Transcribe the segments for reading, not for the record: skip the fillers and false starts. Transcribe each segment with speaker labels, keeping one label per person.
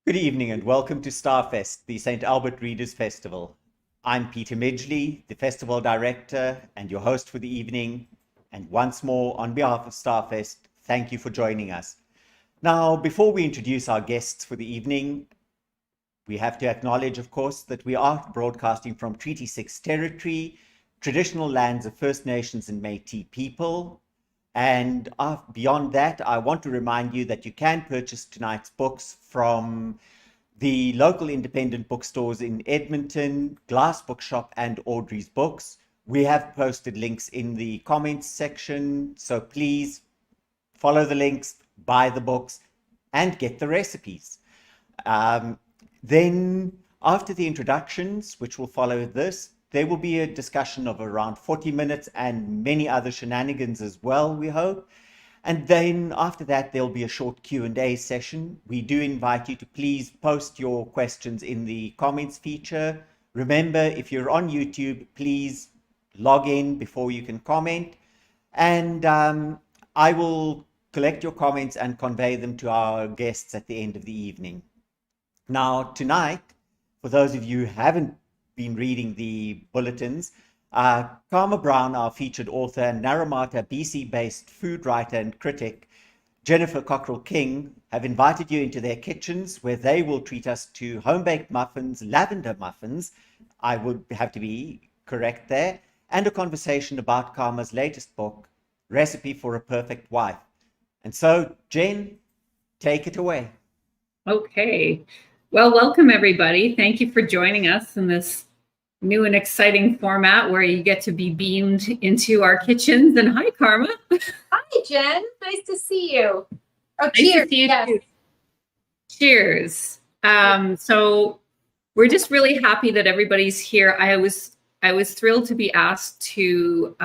Speaker 1: Good evening and welcome to Starfest, the St. Albert Readers Festival. I'm Peter Midgley, the festival director and your host for the evening. And once more, on behalf of Starfest, thank you for joining us. Now, before we introduce our guests for the evening, we have to acknowledge, of course, that we are broadcasting from Treaty 6 territory, traditional lands of First Nations and Métis people. And beyond that, I want to remind you that you can purchase tonight's books from the local independent bookstores in Edmonton, Glass Bookshop, and Audrey's Books. We have posted links in the comments section, so please follow the links, buy the books, and get the recipes. Then, after the introductions, which will follow this, there will be a discussion of around 40 minutes and many other shenanigans as well, we hope. And then after that, there'll be a short Q&A session. We do invite you to please post your questions in the comments feature. Remember, if you're on YouTube, please log in before you can comment. And I will collect your comments and convey them to our guests at the end of the evening. Now, tonight, for those of you who haven't been reading the bulletins, Karma Brown, our featured author, and Naramata, BC-based food writer and critic, Jennifer Cockrall-King, have invited you into their kitchens where they will treat us to home-baked muffins, lavender muffins, I would have to be correct there, and a conversation about Karma's latest book, Recipe for a Perfect Wife. And so, Jen, take it away.
Speaker 2: Okay. Well, welcome everybody. Thank you for joining us in this new and exciting format where you get to be beamed into our kitchens. And hi, Karma.
Speaker 3: Hi, Jen. Nice to see you. Oh,
Speaker 2: Nice
Speaker 3: cheers.
Speaker 2: to see you
Speaker 3: Yes.
Speaker 2: too. Cheers. So we're just really happy that everybody's here. I was thrilled to be asked to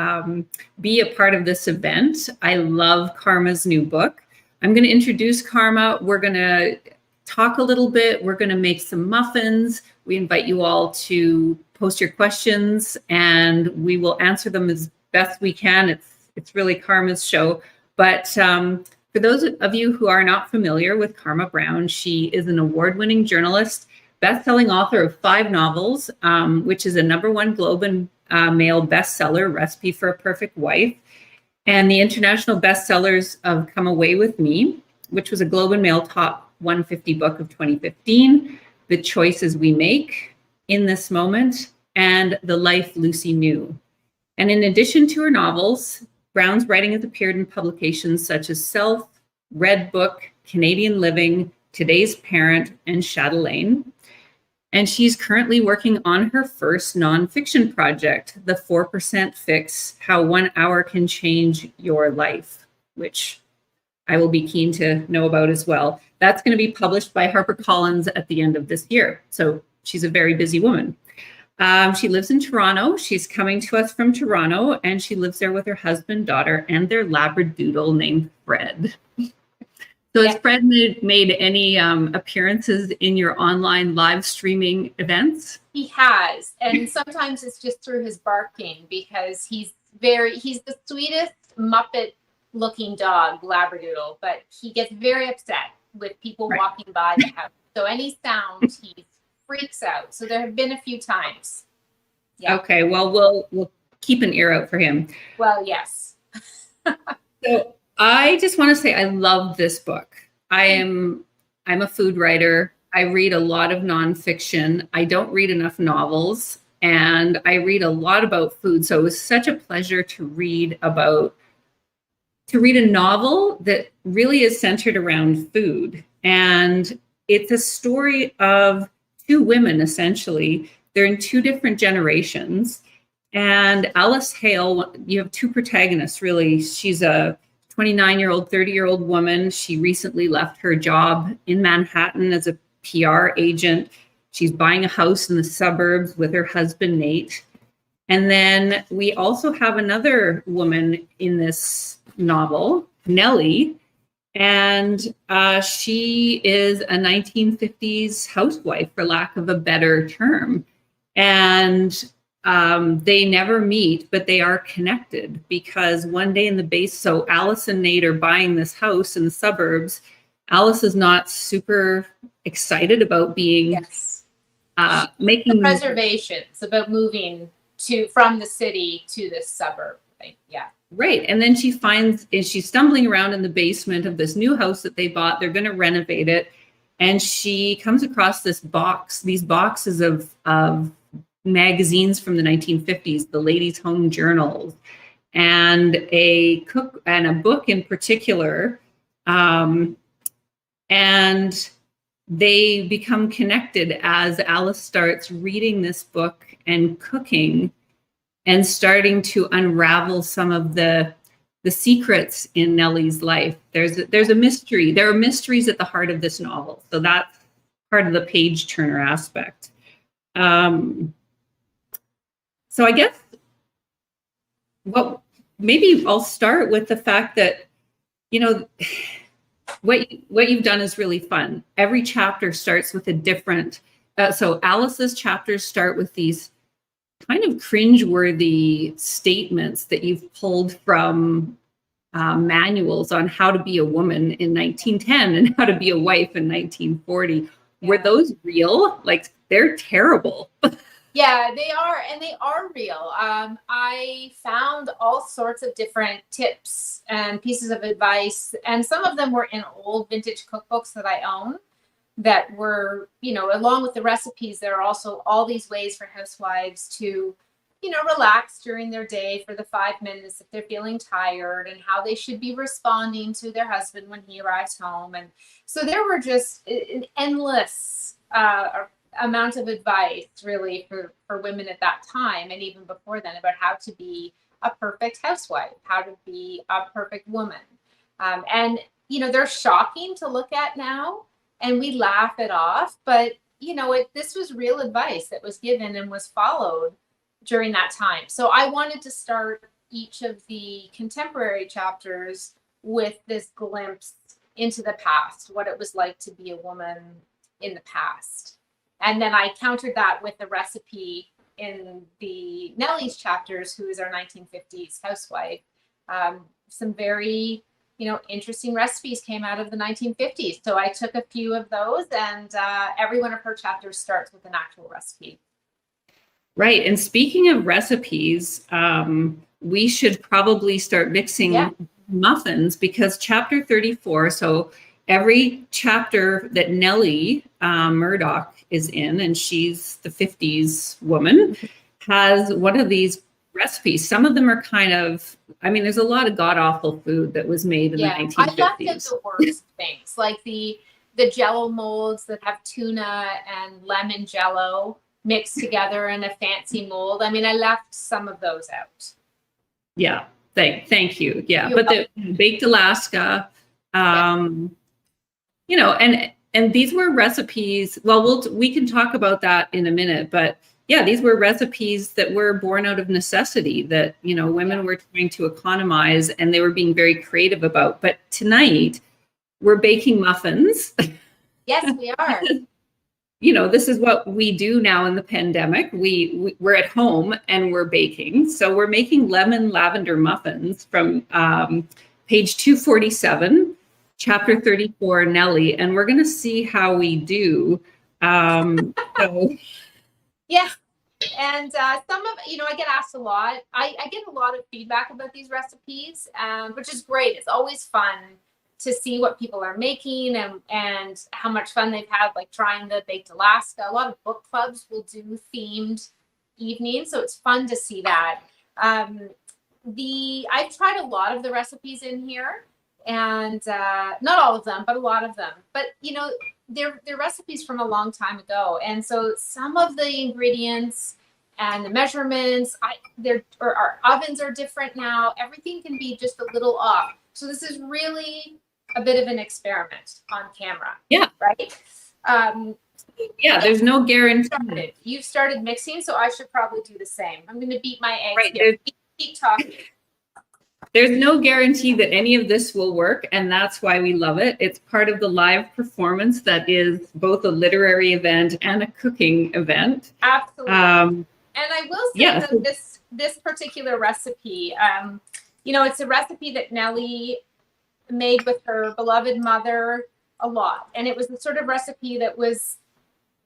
Speaker 2: be a part of this event. I love Karma's new book. I'm going to introduce Karma. We're going to talk a little bit. We're going to make some muffins. We invite you all to post your questions and we will answer them as best we can. It's really Karma's show. But for those of you who are not familiar with Karma Brown, she is an award-winning journalist, best-selling author of 5 novels, which is a #1 Globe and Mail bestseller, Recipe for a Perfect Wife, and the international bestsellers of Come Away With Me, which was a Globe and Mail top 150 book of 2015, The Choices We Make, In This Moment, and The Life Lucy Knew. And in addition to her novels, Brown's writing has appeared in publications such as Self, Red Book, Canadian Living, Today's Parent, and Chatelaine. And she's currently working on her first nonfiction project, The 4% Fix, How 1 Hour Can Change Your Life, which I will be keen to know about as well. That's going to be published by HarperCollins at the end of this year. So she's a very busy woman. She lives in Toronto. She's coming to us from Toronto, and she lives there with her husband, daughter, and their Labradoodle named Fred. So has Fred made any appearances in your online live streaming events?
Speaker 3: He has. And sometimes it's just through his barking because he's the sweetest Muppet looking dog, Labradoodle, but he gets very upset with people walking by the house. So any sound, he freaks out. So there have been a few times.
Speaker 2: Yeah. Okay, well, we'll keep an ear out for him.
Speaker 3: Well, yes.
Speaker 2: So I just want to say I love this book. I'm a food writer. I read a lot of nonfiction. I don't read enough novels, and I read a lot about food. So it was such a pleasure to read a novel that really is centered around food. And it's a story of 2 women, essentially. They're in 2 different generations. And Alice Hale, you have 2 protagonists, really. She's a 29-year-old, 30-year-old woman. She recently left her job in Manhattan as a PR agent. She's buying a house in the suburbs with her husband, Nate. And then we also have another woman in this novel, Nellie, and she is a 1950s housewife, for lack of a better term. And they never meet, but they are connected because one day in the base, so Alice and Nate are buying this house in the suburbs. Alice is not super excited about being
Speaker 3: Yes.
Speaker 2: making
Speaker 3: Reservations about moving from the city to this suburb. Yeah.
Speaker 2: Right. And then she's stumbling around in the basement of this new house that they bought. They're going to renovate it. And she comes across these boxes of magazines from the 1950s, the Ladies' Home Journals, and a book in particular. And they become connected as Alice starts reading this book and cooking and starting to unravel some of the secrets in Nellie's life. There's a mystery. There are mysteries at the heart of this novel. So that's part of the page turner aspect. So I guess maybe I'll start with the fact that, what you've done is really fun. Every chapter starts with a different, so Alice's chapters start with these kind of cringeworthy statements that you've pulled from manuals on how to be a woman in 1910 and how to be a wife in 1940. Yeah. Were those real? Like, they're terrible.
Speaker 3: Yeah, they are, and they are real. I found all sorts of different tips and pieces of advice, and some of them were in old vintage cookbooks that I own that were, along with the recipes, there are also all these ways for housewives to, relax during their day for the 5 minutes if they're feeling tired, and how they should be responding to their husband when he arrives home. And so there were just an endless amount of advice really for women at that time, and even before then, about how to be a perfect housewife, how to be a perfect woman. And, they're shocking to look at now, and we laugh it off, but this was real advice that was given and was followed during that time. So I wanted to start each of the contemporary chapters with this glimpse into the past, what it was like to be a woman in the past. And then I countered that with a recipe in the Nellie's chapters, who is our 1950s housewife. Some very, interesting recipes came out of the 1950s. So I took a few of those, and every one of her chapters starts with an actual recipe.
Speaker 2: Right. And speaking of recipes, we should probably start mixing muffins, because chapter 34, so every chapter that Nellie Murdoch is in, and she's the 50s woman, has one of these recipes. Some of them are kind of, there's a lot of god-awful food that was made in the 1950s.
Speaker 3: I left out the worst things, like the Jell-O molds that have tuna and lemon Jell-O mixed together in a fancy mold. I left some of those out.
Speaker 2: Yeah, thank you. Yeah, but the baked Alaska, and these were recipes. Well, we can talk about that in a minute, but yeah, these were recipes that were born out of necessity that, women were trying to economize, and they were being very creative about. But tonight we're baking muffins.
Speaker 3: Yes, we are.
Speaker 2: This is what we do now in the pandemic. We're at home and we're baking. So we're making lemon lavender muffins from page 247, chapter 34, Nellie, and we're going to see how we do.
Speaker 3: Yes. And some of, I get asked a lot. I get a lot of feedback about these recipes, which is great. It's always fun to see what people are making and how much fun they've had, like trying the baked Alaska. A lot of book clubs will do themed evenings, so it's fun to see that. I've tried a lot of the recipes in here, and not all of them, but a lot of them. But they're recipes from a long time ago, and so some of the ingredients and the measurements, our ovens are different now. Everything can be just a little off. So this is really a bit of an experiment on camera.
Speaker 2: Yeah.
Speaker 3: Right?
Speaker 2: There's no guarantee.
Speaker 3: You've started mixing, so I should probably do the same. I'm going to beat my eggs
Speaker 2: right
Speaker 3: here. Keep talking.
Speaker 2: There's no guarantee that any of this will work, and that's why we love it. It's part of the live performance that is both a literary event and a cooking event.
Speaker 3: Absolutely. And I will say that this particular recipe, it's a recipe that Nellie made with her beloved mother a lot. And it was the sort of recipe that was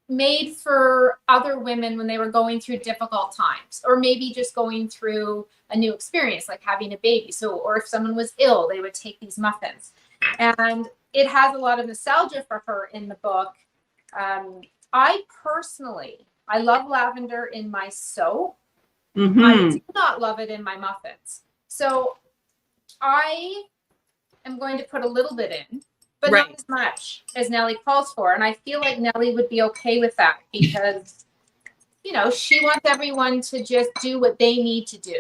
Speaker 3: made for other women when they were going through difficult times, or maybe just going through a new experience, like having a baby. So, or if someone was ill, they would take these muffins. And it has a lot of nostalgia for her in the book. I love lavender in my soap. I do not love it in my muffins. So I am going to put a little bit in, but not as much as Nellie calls for. And I feel like Nellie would be okay with that because, you know, she wants everyone to just do what they need to do.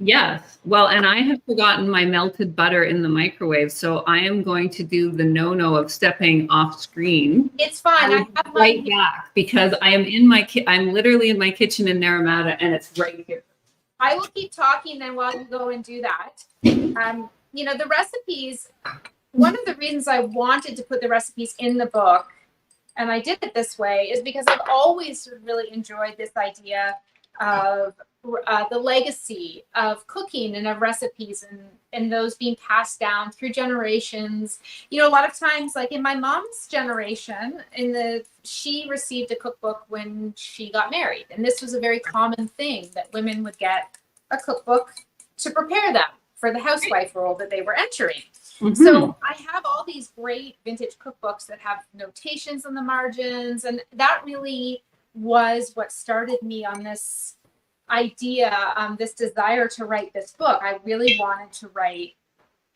Speaker 2: Yes. Well, and I have forgotten my melted butter in the microwave. So I am going to do the no-no of stepping off screen.
Speaker 3: It's fine. I have
Speaker 2: right back because I am in my I'm literally in my kitchen in Naramata and it's right here.
Speaker 3: I will keep talking then while you go and do that. You know, the recipes, one of the reasons I wanted to put the recipes in the book, and I did it this way, is because I've always really enjoyed this idea of the legacy of cooking and of recipes and those being passed down through generations. You know, a lot of times, like in my mom's generation, she received a cookbook when she got married. And this was a very common thing that women would get a cookbook to prepare them for the housewife role that they were entering. So I have all these great vintage cookbooks that have notations on the margins. And that really was what started me on this idea, this desire to write this book. I really wanted to write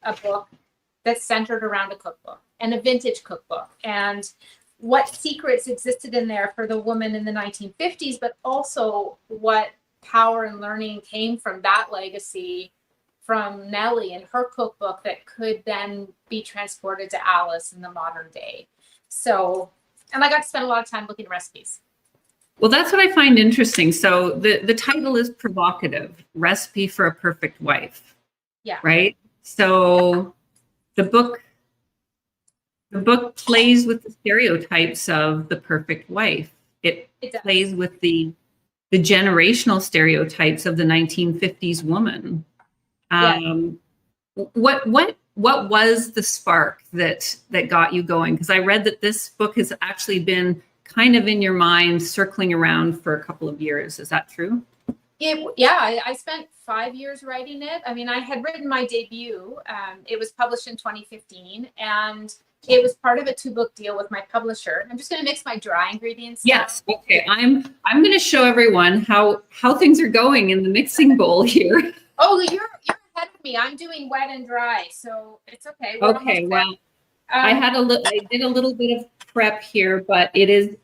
Speaker 3: a book that's centered around a cookbook and a vintage cookbook and what secrets existed in there for the woman in the 1950s, but also what power and learning came from that legacy from Nellie and her cookbook that could then be transported to Alice in the modern day. So, and I got to spend a lot of time looking at recipes.
Speaker 2: Well, that's what I find interesting. So the title is Provocative, Recipe for a Perfect Wife.
Speaker 3: Yeah.
Speaker 2: Right? So the book plays with the stereotypes of the perfect wife. It plays with the generational stereotypes of the 1950s woman. What was the spark that got you going? Because I read that this book has actually been kind of in your mind, circling around for a couple of years. Is that true?
Speaker 3: I spent 5 years writing it. I mean, I had written my debut. It was published in 2015, and it was part of a 2-book deal with my publisher. I'm just going to mix my dry ingredients.
Speaker 2: Yes. Now. Okay. I'm going to show everyone how things are going in the mixing bowl here.
Speaker 3: Oh, you're ahead of me. I'm doing wet and dry, so it's okay.
Speaker 2: Okay. Well, I did a little bit of prep here, but it's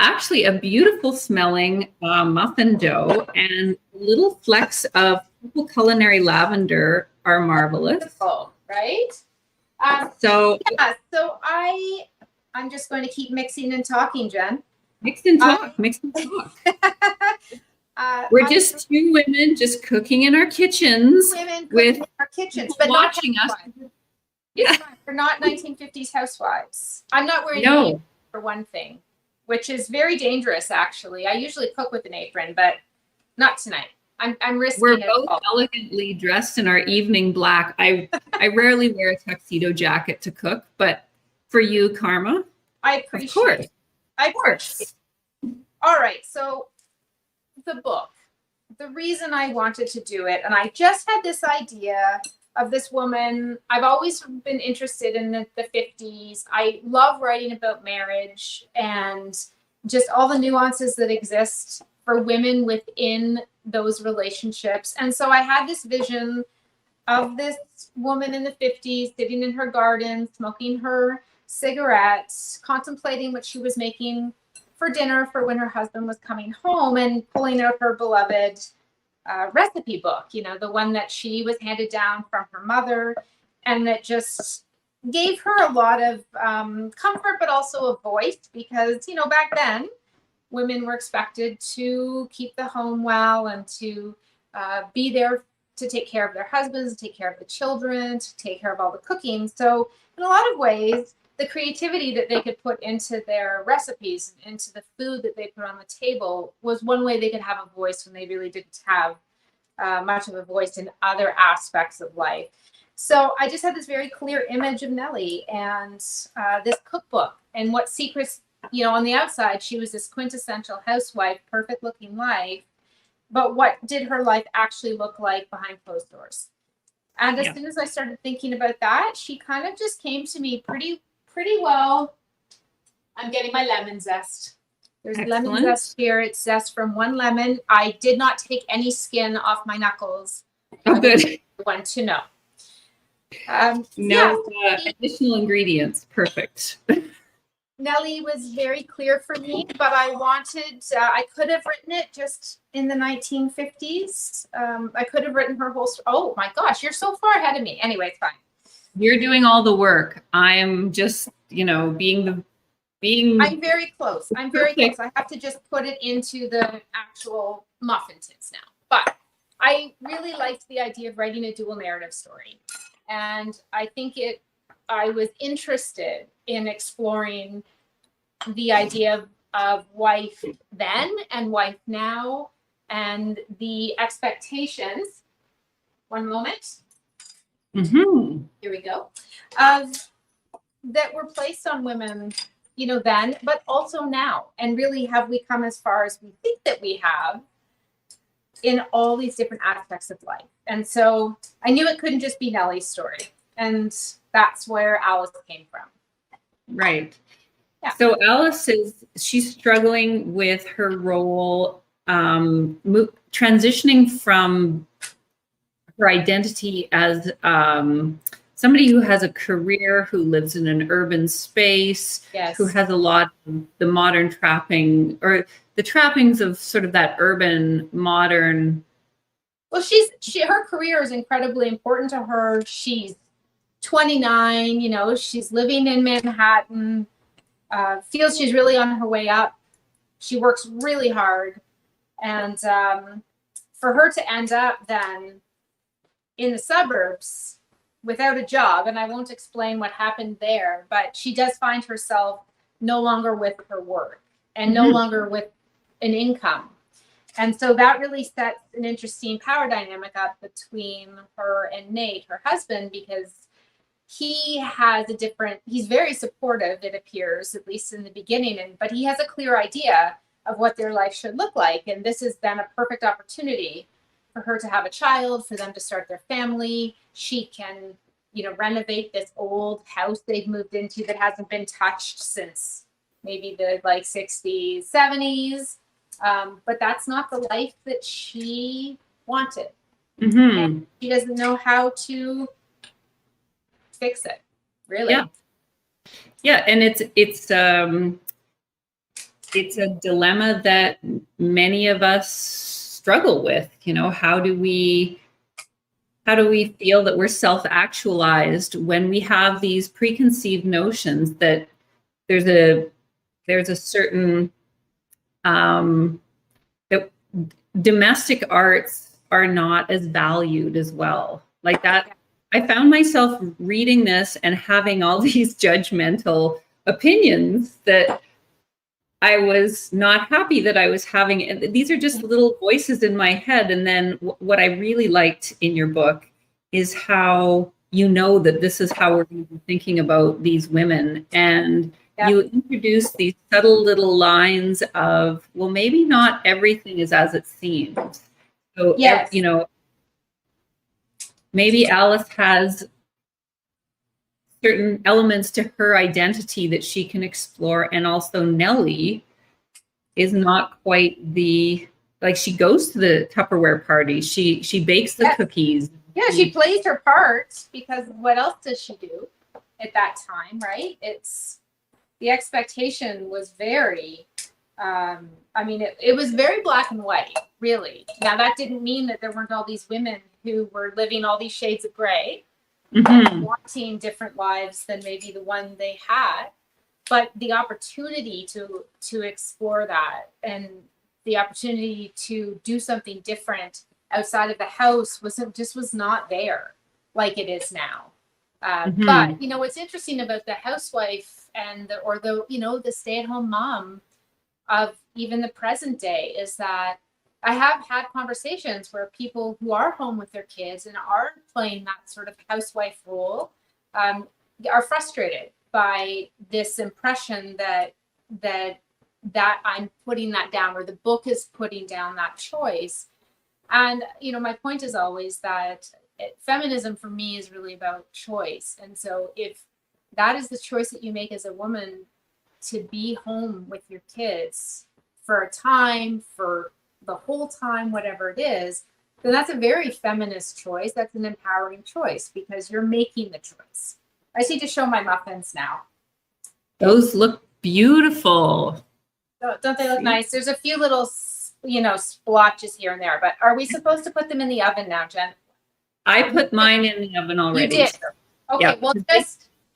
Speaker 2: actually a beautiful smelling muffin dough, and little flecks of purple culinary lavender are marvelous.
Speaker 3: Beautiful, right?
Speaker 2: So
Speaker 3: I'm just going to keep mixing and talking, Jen.
Speaker 2: Mix and talk. We're just two women just cooking in our kitchens.
Speaker 3: But
Speaker 2: watching
Speaker 3: us.
Speaker 2: Yeah.
Speaker 3: We're not 1950s housewives. I'm not wearing an apron for one thing, which is very dangerous, actually. I usually cook with an apron, but not tonight. I'm risking
Speaker 2: We're
Speaker 3: it.
Speaker 2: both elegantly dressed in our evening black. I rarely wear a tuxedo jacket to cook, but for you, Karma,
Speaker 3: I appreciate it. Of course. All right. So the book, the reason I wanted to do it, and I just had this idea of this woman. I've always been interested in the 50s. I love writing about marriage and just all the nuances that exist for women within those relationships. And so I had this vision of this woman in the 50s sitting in her garden, smoking her cigarettes, contemplating what she was making for dinner for when her husband was coming home, and pulling out her beloved recipe book, you know, the one that she was handed down from her mother, and that just gave her a lot of comfort, but also a voice, because, you know, back then women were expected to keep the home well and to be there to take care of their husbands, take care of the children, to take care of all the cooking. So in a lot of ways, the creativity that they could put into their recipes, into the food that they put on the table, was one way they could have a voice when they really didn't have much of a voice in other aspects of life. So I just had this very clear image of Nellie and this cookbook and what secrets, you know, on the outside, she was this quintessential housewife, perfect looking life. But what did her life actually look like behind closed doors? And as soon as I started thinking about that, she kind of just came to me pretty well. I'm getting my lemon zest. There's lemon zest here. It's zest from one lemon. I did not take any skin off my knuckles.
Speaker 2: Oh, good.
Speaker 3: One to know.
Speaker 2: No additional ingredients. Perfect.
Speaker 3: Nellie was very clear for me, but I wanted, I could have written it just in the 1950s. I could have written her whole story. Oh my gosh, you're so far ahead of me. Anyway, it's fine.
Speaker 2: You're doing all the work. I'm just, you know, being.
Speaker 3: I'm very close. I'm very close. I have to just put it into the actual muffin tins now. But I really liked the idea of writing a dual narrative story. And I think I was interested in exploring the idea of wife then and wife now and the expectations. One moment.
Speaker 2: Mm-hmm.
Speaker 3: Here we go. That were placed on women, you know, then, but also now. And really, have we come as far as we think that we have in all these different aspects of life? And so I knew it couldn't just be Nellie's story. And that's where Alice came from.
Speaker 2: Right.
Speaker 3: Yeah.
Speaker 2: So Alice she's struggling with her role, transitioning from her identity as somebody who has a career, who lives in an urban space, who has a lot of the modern trapping or the trappings of sort of that urban modern.
Speaker 3: Well, her career is incredibly important to her. She's 29, you know, she's living in Manhattan, feels she's really on her way up. She works really hard. And for her to end up then in the suburbs without a job, and I won't explain what happened there, but she does find herself no longer with her work and no longer with an income. And so that really sets an interesting power dynamic up between her and Nate, her husband, because he has he's very supportive, it appears, at least in the beginning, but he has a clear idea of what their life should look like. And this is then a perfect opportunity for her to have a child, for them to start their family. She can, you know, renovate this old house they've moved into that hasn't been touched since maybe the 60s, 70s. But that's not the life that she wanted. And she doesn't know how to fix it, really.
Speaker 2: Yeah, and it's a dilemma that many of us struggle with. You know, how do we feel that we're self-actualized when we have these preconceived notions that there's a certain that domestic arts are not as valued as well, like that. I found myself reading this and having all these judgmental opinions that I was not happy that I was having. And these are just little voices in my head. And then what I really liked in your book is how you know that this is how we're going to be thinking about these women. And you introduce these subtle little lines of, well, maybe not everything is as it seems. So, you know, maybe Alice has certain elements to her identity that she can explore. And also Nellie is not quite she goes to the Tupperware party. She bakes the cookies.
Speaker 3: Yeah, she plays her part, because what else does she do at that time, right? The expectation was very, it was very black and white, really. Now, that didn't mean that there weren't all these women who were living all these shades of gray, wanting different lives than maybe the one they had. But the opportunity to explore that and the opportunity to do something different outside of the house was not there like it is now. But, you know, what's interesting about the housewife and the stay-at-home mom of even the present day is that I have had conversations where people who are home with their kids and are playing that sort of housewife role are frustrated by this impression that I'm putting that down, or the book is putting down that choice. And my point is always that feminism for me is really about choice. And so if that is the choice that you make as a woman, to be home with your kids for a time, for the whole time, whatever it is, then that's a very feminist choice. That's an empowering choice because you're making the choice. I just need to show my muffins now.
Speaker 2: Those look beautiful.
Speaker 3: Don't they look nice? There's a few little, splotches here and there, but are we supposed to put them in the oven now, Jen?
Speaker 2: I put mine in the oven already.
Speaker 3: You did?
Speaker 2: So,
Speaker 3: okay,
Speaker 2: yeah.
Speaker 3: Well,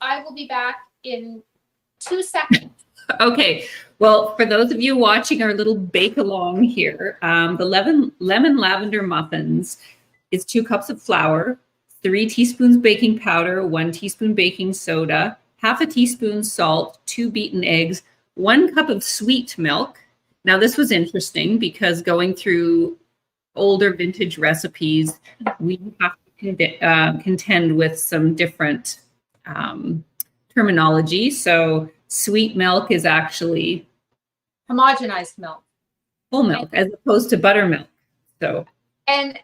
Speaker 3: I will be back in 2 seconds.
Speaker 2: Okay, well, for those of you watching our little bake along here, the lemon lavender muffins is 2 cups of flour, 3 teaspoons baking powder, 1 teaspoon baking soda, half a teaspoon salt, 2 beaten eggs, 1 cup of sweet milk. Now, this was interesting because going through older vintage recipes, we have to contend with some different terminology. So sweet milk is actually
Speaker 3: homogenized milk,
Speaker 2: whole milk, as opposed to buttermilk. So
Speaker 3: and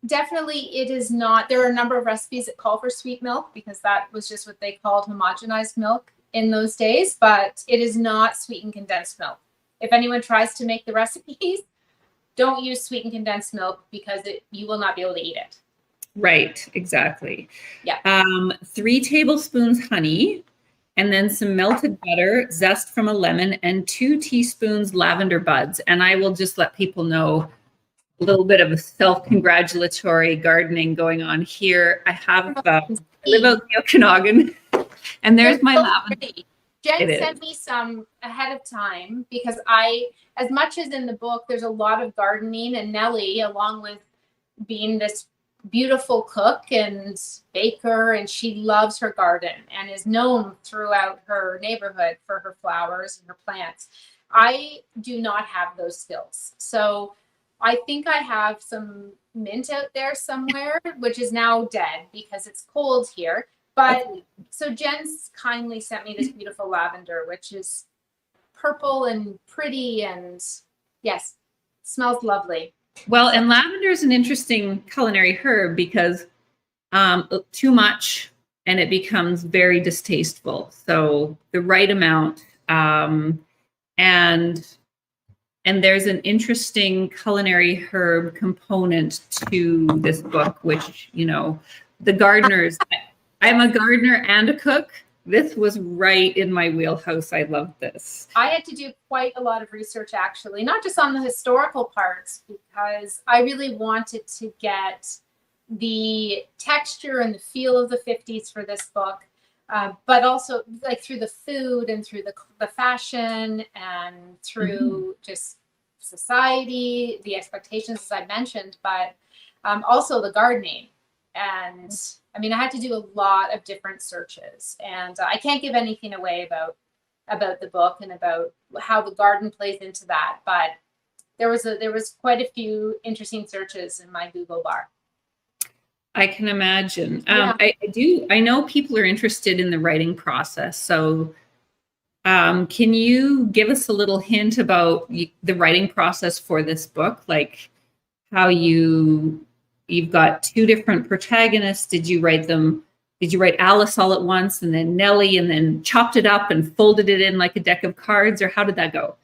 Speaker 3: definitely it is not. There are a number of recipes that call for sweet milk because that was just what they called homogenized milk in those days, but it is not sweetened condensed milk. If anyone tries to make the recipes, don't use sweetened condensed milk because you will not be able to eat it.
Speaker 2: Right, exactly.
Speaker 3: Yeah.
Speaker 2: 3 tablespoons honey, and then some melted butter, zest from a lemon, and 2 teaspoons lavender buds. And I will just let people know a little bit of a self-congratulatory gardening going on here. I have I live out in the Okanagan, and there's my lavender.
Speaker 3: Pretty. Jen sent me some ahead of time because as much as in the book, there's a lot of gardening, and Nellie, along with being this beautiful cook and baker, and she loves her garden and is known throughout her neighborhood for her flowers and her plants. I do not have those skills. So I think I have some mint out there somewhere, which is now dead because it's cold here. But so Jen's kindly sent me this beautiful lavender, which is purple and pretty, and yes, smells lovely.
Speaker 2: Well, and lavender is an interesting culinary herb because too much and it becomes very distasteful. So the right amount, and there's an interesting culinary herb component to this book, which, the gardeners, I'm a gardener and a cook. This was right in my wheelhouse. I love this.
Speaker 3: I had to do quite a lot of research, actually, not just on the historical parts, because I really wanted to get the texture and the feel of the 50s for this book, but also like through the food and through the fashion and through just society, the expectations, as I mentioned, but also the gardening. And I mean, I had to do a lot of different searches, and I can't give anything away about the book and about how the garden plays into that. But there was quite a few interesting searches in my Google bar.
Speaker 2: I can imagine.
Speaker 3: Yeah.
Speaker 2: I know people are interested in the writing process. So can you give us a little hint about the writing process for this book? Like how you've got 2 different protagonists. Did you write Alice all at once and then Nellie and then chopped it up and folded it in like a deck of cards, or how did that go?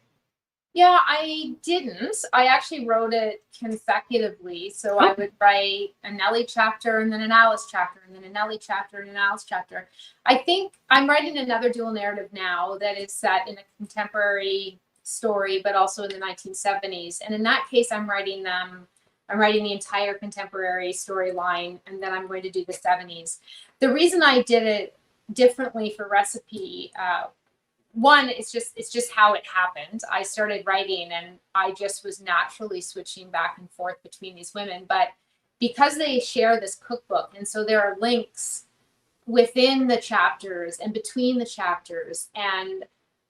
Speaker 3: Yeah, I didn't. I actually wrote it consecutively. So I would write a Nellie chapter and then an Alice chapter and then a Nellie chapter and an Alice chapter. I think I'm writing another dual narrative now that is set in a contemporary story, but also in the 1970s. And in that case, I'm writing the entire contemporary storyline, and then I'm going to do the 70s. The reason I did it differently for recipe, one, it's just how it happened. I started writing and I just was naturally switching back and forth between these women. But because they share this cookbook, and so there are links within the chapters and between the chapters, and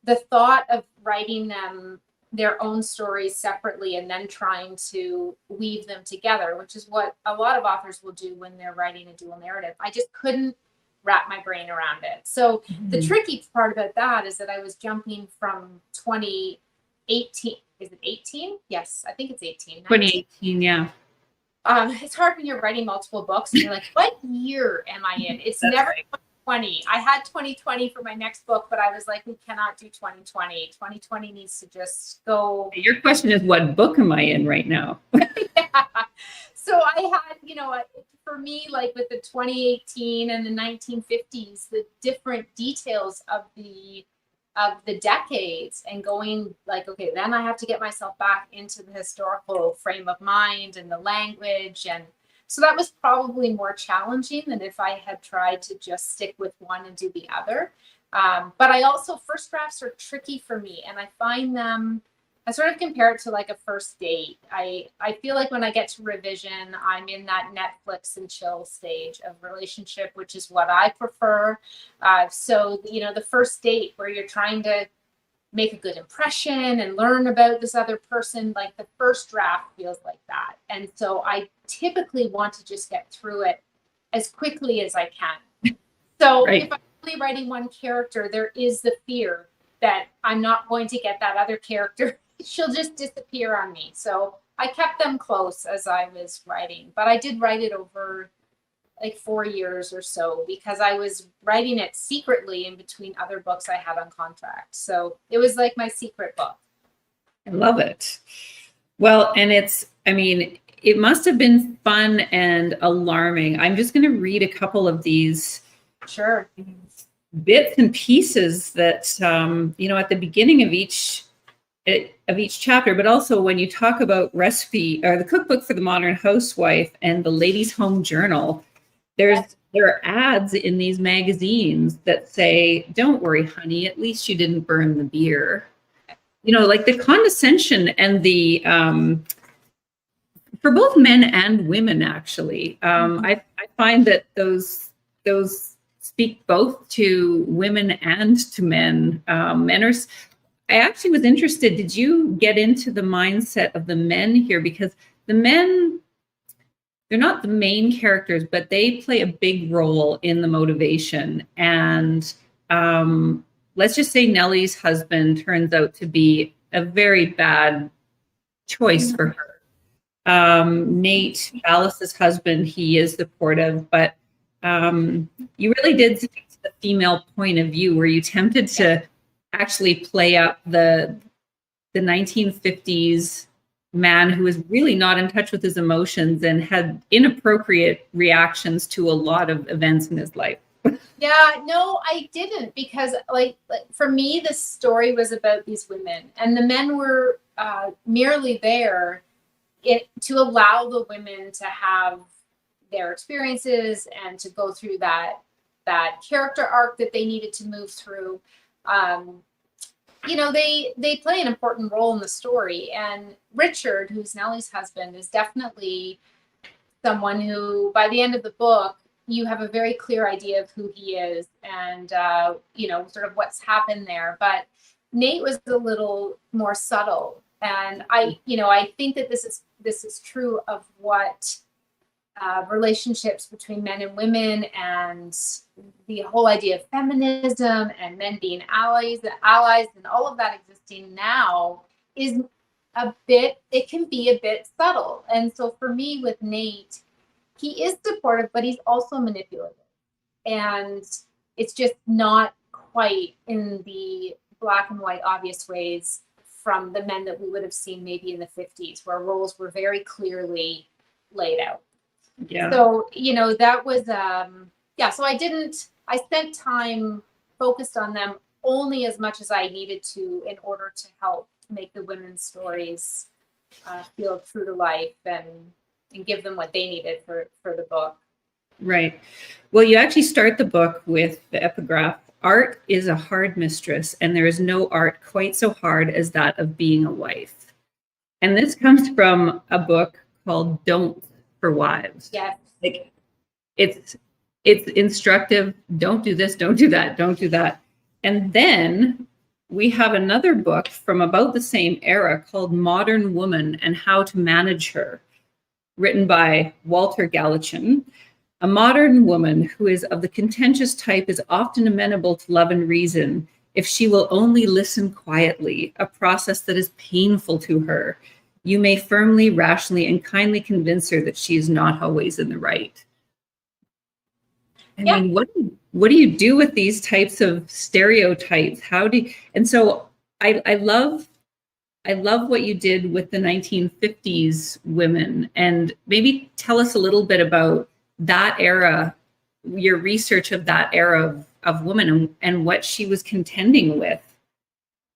Speaker 3: the thought of writing them their own stories separately and then trying to weave them together, which is what a lot of authors will do when they're writing a dual narrative. I just couldn't wrap my brain around it. So the tricky part about that is that I was jumping from 2018. Is it 18? Yes, I think it's 18.
Speaker 2: 2018, yeah.
Speaker 3: It's hard when you're writing multiple books and you're like, what year am I in? It's
Speaker 2: That's
Speaker 3: never
Speaker 2: right.
Speaker 3: 2020. I had 2020 for my next book, but I was like, we cannot do 2020. 2020 needs to just go.
Speaker 2: Your question is, what book am I in right now?
Speaker 3: Yeah. So I had, you know, for me, like with the 2018 and the 1950s, the different details of the decades, and going like, okay, then I have to get myself back into the historical frame of mind and the language. And so that was probably more challenging than if I had tried to just stick with one and do the other. But I also, first drafts are tricky for me, and I find them, I sort of compare it to like a first date. I feel like when I get to revision, I'm in that Netflix and chill stage of relationship, which is what I prefer. So, you know, the first date where you're trying to make a good impression and learn about this other person, like the first draft feels like that. And so I typically want to just get through it as quickly as I can. So
Speaker 2: Right.
Speaker 3: if I'm only writing one character, there is the fear that I'm not going to get that other character. She'll just disappear on me. So I kept them close as I was writing, but I did write it over like 4 years or so because I was writing it secretly in between other books I had on contract. So it was like my secret book.
Speaker 2: I love it. Well, and I mean, it must have been fun and alarming. I'm just going to read a couple of these
Speaker 3: Sure.
Speaker 2: bits and pieces that, you know, at the beginning of each chapter, but also when you talk about recipe or the cookbook for the modern housewife and the ladies' home journal, there are ads in these magazines that say, "Don't worry, honey, at least you didn't burn the beer." You know, like the condescension and the for both men and women, actually. I find that those speak both to women and to men. Men are. I actually was interested. Did you get into the mindset of the men here? Because the men, they're not the main characters, but they play a big role in the motivation. And let's just say Nellie's husband turns out to be a very bad choice for her. Nate, Alice's husband, he is supportive, but you really did speak to the female point of view. Were you tempted to actually play up the 1950s man who was really not in touch with his emotions and had inappropriate reactions to a lot of events in his life?
Speaker 3: Yeah, no, I didn't, because like for me, this story was about these women, and the men were merely there to allow the women to have their experiences and to go through that character arc that they needed to move through. You know, they play an important role in the story, and Richard, who's Nellie's husband, is definitely someone who, by the end of the book, you have a very clear idea of who he is and you know, sort of what's happened there. But Nate was a little more subtle, and I think that this is true of what relationships between men and women, and the whole idea of feminism and men being allies and all of that existing now is it can be a bit subtle. And so for me with Nate, he is supportive, but he's also manipulative, and it's just not quite in the black and white obvious ways from the men that we would have seen maybe in the 50s, where roles were very clearly laid out.
Speaker 2: Yeah.
Speaker 3: So, you know, that was, so I spent time focused on them only as much as I needed to in order to help make the women's stories feel true to life and give them what they needed for the book.
Speaker 2: Right. Well, you actually start the book with the epigraph, "Art is a hard mistress, and there is no art quite so hard as that of being a wife." And this comes from a book called Don't for Wives.
Speaker 3: Yes.
Speaker 2: Like it's instructive. Don't do this, don't do that, don't do that. And then we have another book from about the same era called Modern Woman and How to Manage Her, written by Walter Gallatin. A modern woman who is of the contentious type is often amenable to love and reason if she will only listen quietly, a process that is painful to her. You may firmly, rationally, and kindly convince her that she is not always in the right. I mean, what do you do with these types of stereotypes? And so I love what you did with the 1950s women, and maybe tell us a little bit about that era, your research of that era of women and what she was contending with.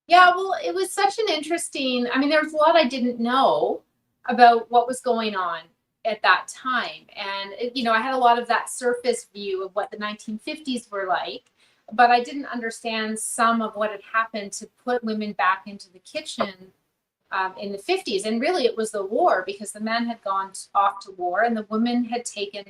Speaker 3: Yeah, well, it was such an interesting, I mean, there was a lot I didn't know about what was going on at that time. And, I had a lot of that surface view of what the 1950s were like, but I didn't understand some of what had happened to put women back into the kitchen in the 50s. And really it was the war, because the men had gone off to war and the women had taken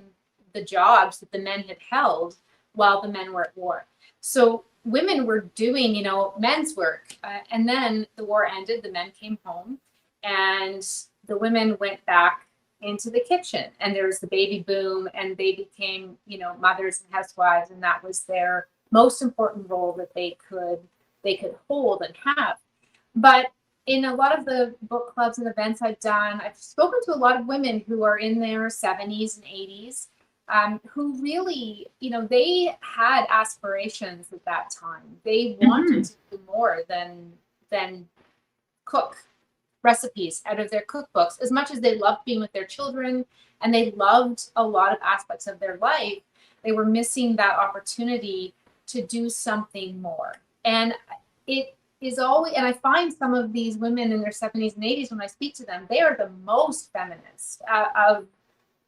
Speaker 3: the jobs that the men had held while the men were at war. So women were doing, men's work. And then the war ended, the men came home, and the women went back into the kitchen. And there was the baby boom, and they became, mothers and housewives, and that was their most important role that they could hold and have. But in a lot of the book clubs and events I've done, I've spoken to a lot of women who are in their 70s and 80s. Who really, they had aspirations at that time. They wanted to do more than cook recipes out of their cookbooks. As much as they loved being with their children and they loved a lot of aspects of their life, they were missing that opportunity to do something more. And it is always, and I find some of these women in their 70s and 80s, when I speak to them, they are the most feminist of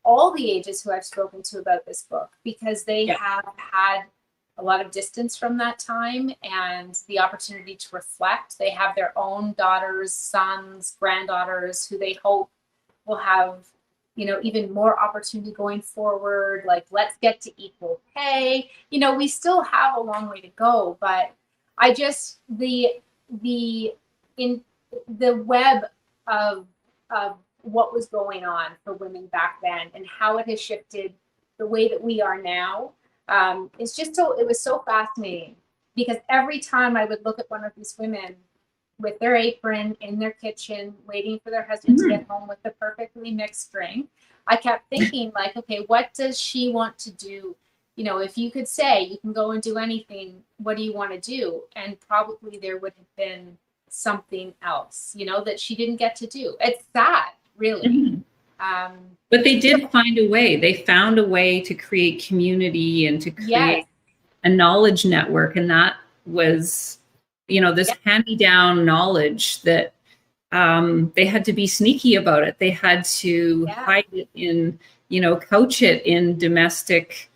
Speaker 3: all the ages who I've spoken to about this book, because they have had a lot of distance from that time and the opportunity to reflect. They have their own daughters, sons, granddaughters who they hope will have, even more opportunity going forward. Like, let's get to equal pay. We still have a long way to go, but I just, the web of what was going on for women back then and how it has shifted the way that we are now. It's just it was so fascinating, because every time I would look at one of these women with their apron in their kitchen, waiting for their husband to get home with the perfectly mixed drink, I kept thinking, like, okay, what does she want to do? If you could say you can go and do anything, what do you want to do? And probably there would have been something else, that she didn't get to do. It's sad, really.
Speaker 2: But they did find a way. They found a way to create community and to create a knowledge network. And that was, this hand-me-down knowledge that they had to be sneaky about it. They had to hide it in, couch it in domestic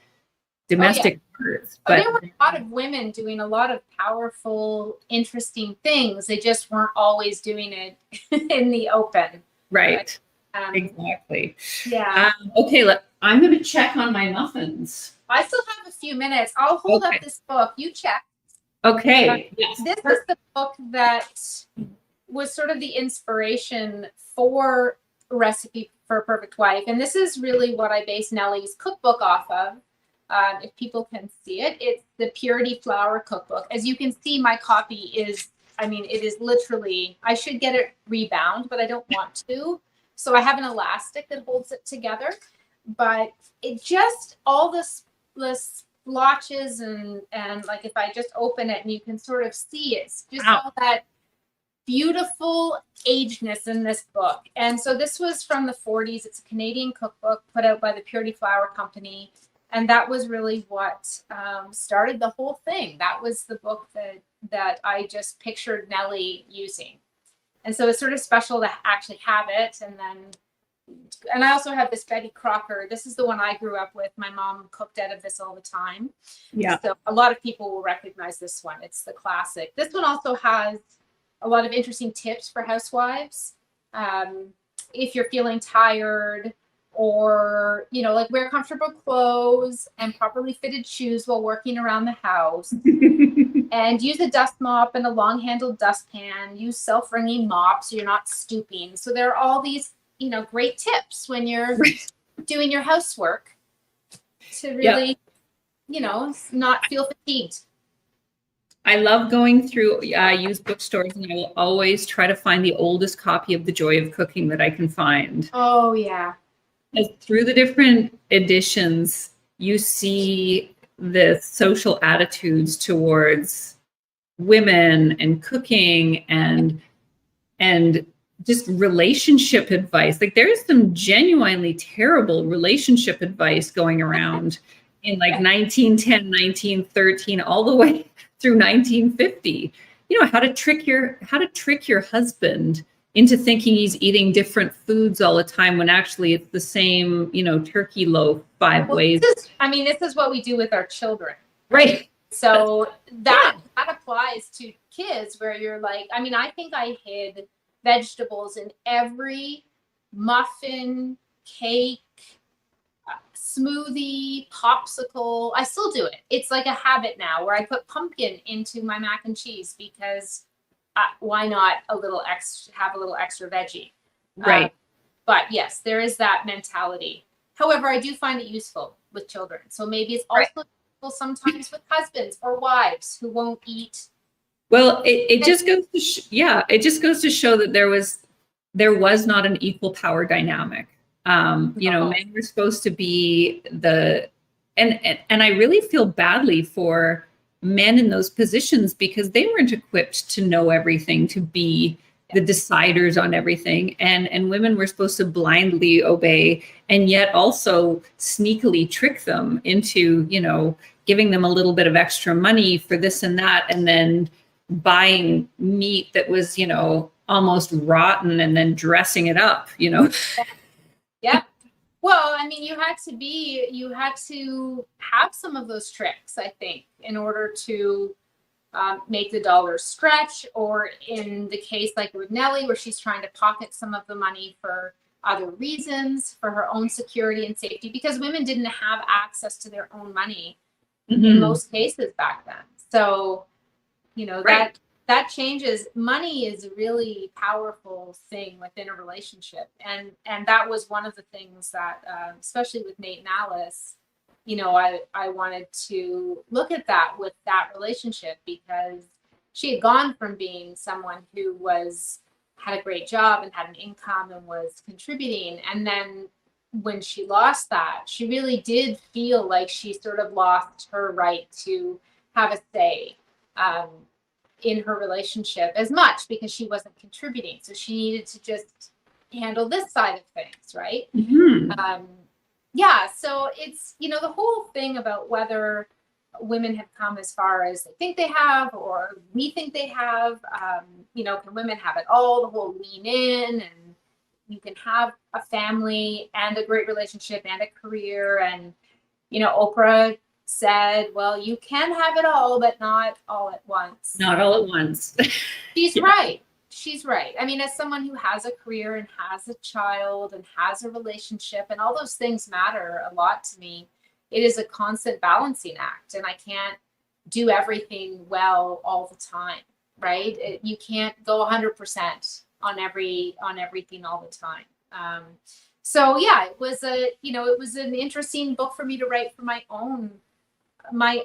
Speaker 2: words. But
Speaker 3: there were a lot of women doing a lot of powerful, interesting things. They just weren't always doing it in the open.
Speaker 2: Right. Exactly.
Speaker 3: Yeah.
Speaker 2: Okay, I'm going to check on my muffins.
Speaker 3: I still have a few minutes. I'll hold up this book. You check.
Speaker 2: Okay.
Speaker 3: This is the book that was sort of the inspiration for Recipe for a Perfect Wife. And this is really what I base Nellie's cookbook off of. If people can see it, it's the Purity Flour Cookbook. As you can see, my copy is, it is literally, I should get it rebound, but I don't want to. So I have an elastic that holds it together, but it just, all the splotches and like, if I just open it and you can sort of see, it's just all that beautiful agedness in this book. And so this was from the 40s. It's a Canadian cookbook put out by the Purity Flour Company. And that was really what started the whole thing. That was the book that I just pictured Nellie using. And so it's sort of special to actually have it. And I also have this Betty Crocker. This is the one I grew up with. My mom cooked out of this all the time.
Speaker 2: Yeah.
Speaker 3: So a lot of people will recognize this one. It's the classic. This one also has a lot of interesting tips for housewives. If you're feeling tired, or, like, wear comfortable clothes and properly fitted shoes while working around the house. And use a dust mop and a long-handled dustpan. Use self-wringing mops so you're not stooping. So there are all these, great tips when you're doing your housework to really, not feel fatigued.
Speaker 2: I love going through used bookstores, and I will always try to find the oldest copy of The Joy of Cooking that I can find.
Speaker 3: Oh, yeah.
Speaker 2: And through the different editions, you see the social attitudes towards women and cooking and just relationship advice. Like there's some genuinely terrible relationship advice going around in like 1910, 1913, all the way through 1950. How to trick your husband into thinking he's eating different foods all the time when actually it's the same, turkey loaf 5 ways.
Speaker 3: This is what we do with our children.
Speaker 2: Right.
Speaker 3: So that applies to kids where you're like, I think I hid vegetables in every muffin, cake, smoothie, popsicle. I still do it. It's like a habit now where I put pumpkin into my mac and cheese because why not have a little extra veggie?
Speaker 2: Right.
Speaker 3: But yes, there is that mentality. However, I do find it useful with children. So maybe it's also useful sometimes with husbands or wives who won't eat.
Speaker 2: Well, it just goes to it just goes to show that there was not an equal power dynamic. Men were supposed to be and I really feel badly for men in those positions because they weren't equipped to know everything, to be the deciders on everything. And women were supposed to blindly obey and yet also sneakily trick them into, giving them a little bit of extra money for this and that, and then buying meat that was, almost rotten and then dressing it up,
Speaker 3: Yeah. Well, you had to have some of those tricks, I think, in order to make the dollar stretch, or in the case like with Nellie, where she's trying to pocket some of the money for other reasons, for her own security and safety, because women didn't have access to their own money in most cases back then. So, that changes. Money is a really powerful thing within a relationship. And that was one of the things that, especially with Nate and Alice, I wanted to look at that with that relationship, because she had gone from being someone who had a great job and had an income and was contributing. And then when she lost that, she really did feel like she sort of lost her right to have a say in her relationship as much, because she wasn't contributing. So she needed to just handle this side of things, right? So it's, the whole thing about whether women have come as far as they think they have, or we think they have, can women have it all, the whole lean in, and you can have a family and a great relationship and a career. And, Oprah said, well, you can have it all, but not all at once.
Speaker 2: Not all at once.
Speaker 3: She's right. She's right. As someone who has a career and has a child and has a relationship, and all those things matter a lot to me, it is a constant balancing act, and I can't do everything well all the time, right? You can't go 100% on everything all the time. It was an interesting book for me to write for my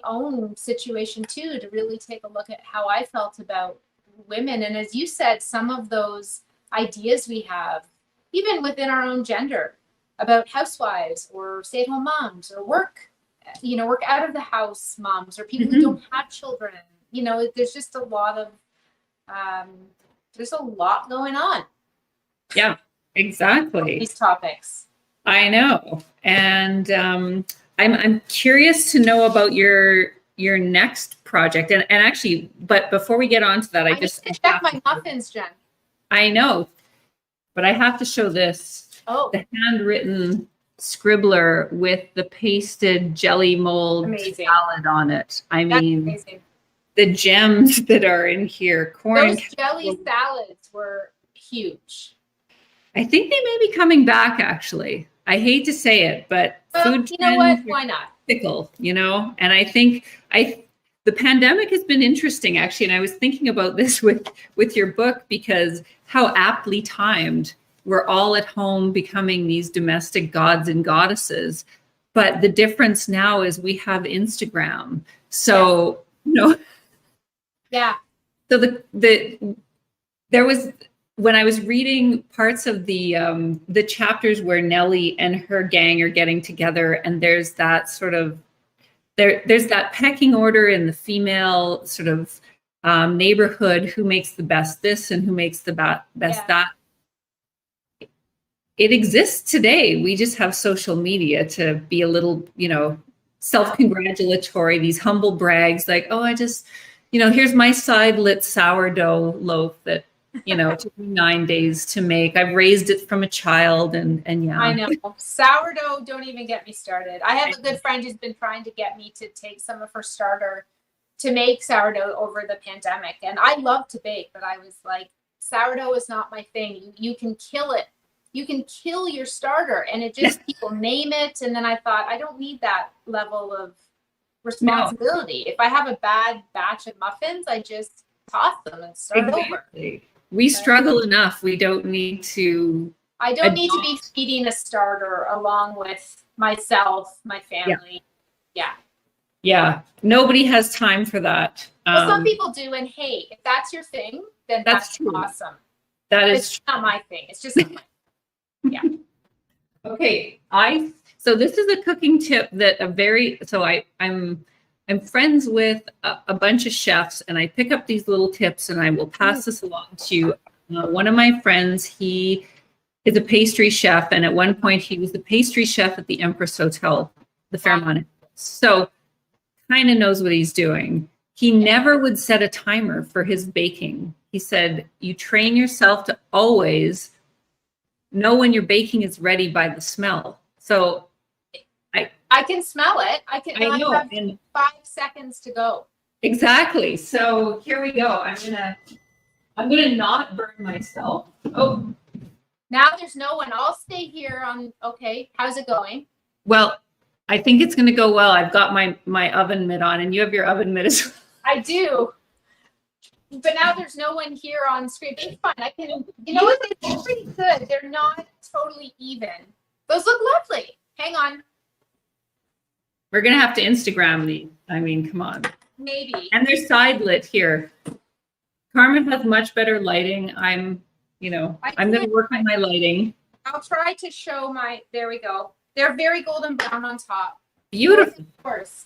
Speaker 3: own situation too, to really take a look at how I felt about women. And as you said, some of those ideas we have, even within our own gender, about housewives or stay-at-home moms, or work out of the house moms, or people who don't have children. There's just a lot of there's a lot going on.
Speaker 2: Yeah, exactly.
Speaker 3: These topics.
Speaker 2: I know. And I'm curious to know about your next project. And actually, but before we get on to that, I just
Speaker 3: need to check my muffins, Jen.
Speaker 2: I know, but I have to show this.
Speaker 3: Oh,
Speaker 2: the handwritten scribbler with the pasted jelly mold salad on it.
Speaker 3: That's amazing.
Speaker 2: The gems that are in here.
Speaker 3: Those jelly salads were huge.
Speaker 2: I think they may be coming back, actually. I hate to say it, but food
Speaker 3: you know what? Why not?
Speaker 2: Fickle, and I think the pandemic has been interesting, actually. And I was thinking about this with your book, because how aptly timed. We're all at home becoming these domestic gods and goddesses. But the difference now is we have Instagram. So,
Speaker 3: Yeah.
Speaker 2: So there was, when I was reading parts of the chapters where Nellie and her gang are getting together, and there's that sort of, there's that pecking order in the female sort of neighborhood, who makes the best this and who makes the best that. It exists today. We just have social media to be a little, self-congratulatory, these humble brags like, oh, I just, here's my side lit sourdough loaf that, took me 9 days to make. I've raised it from a child and yeah.
Speaker 3: I know. Sourdough, don't even get me started. I have a good friend who's been trying to get me to take some of her starter to make sourdough over the pandemic. And I love to bake, but I was like, sourdough is not my thing. You can kill it. You can kill your starter, and it just, people name it. And then I thought, I don't need that level of responsibility. No. If I have a bad batch of muffins, I just toss them and start over.
Speaker 2: We struggle enough. We don't need to.
Speaker 3: I don't need to be feeding a starter along with myself, my family.
Speaker 2: Yeah. Nobody has time for that.
Speaker 3: Well, some people do. And hey, if that's your thing, then that's awesome. It's not my thing. It's just not my thing. Yeah.
Speaker 2: Okay. So this is a cooking tip that I'm friends with a bunch of chefs, and I pick up these little tips, and I will pass this along to one of my friends. He is a pastry chef, and at one point he was the pastry chef at the Empress Hotel, the Fairmont. So kind of knows what he's doing. He never would set a timer for his baking. He said, you train yourself to always know when your baking is ready by the smell. So
Speaker 3: I can smell it. I know. Have 5 seconds to go.
Speaker 2: Exactly. So here we go. I'm gonna not burn myself. Oh,
Speaker 3: now there's no one. I'll stay here on. Okay, how's it going?
Speaker 2: Well, I think it's gonna go well. I've got my oven mitt on, and you have your oven mitt as well.
Speaker 3: I do. But now there's no one here on screen. It's fine. I can, what? They're pretty good. They're not totally even. Those look lovely. Hang on.
Speaker 2: We're going to have to Instagram these. I mean, come on.
Speaker 3: Maybe.
Speaker 2: And they're side lit here. Carmen has much better lighting. I'm going to work on my lighting.
Speaker 3: I'll try to show there we go. They're very golden brown on top.
Speaker 2: Beautiful.
Speaker 3: Of course.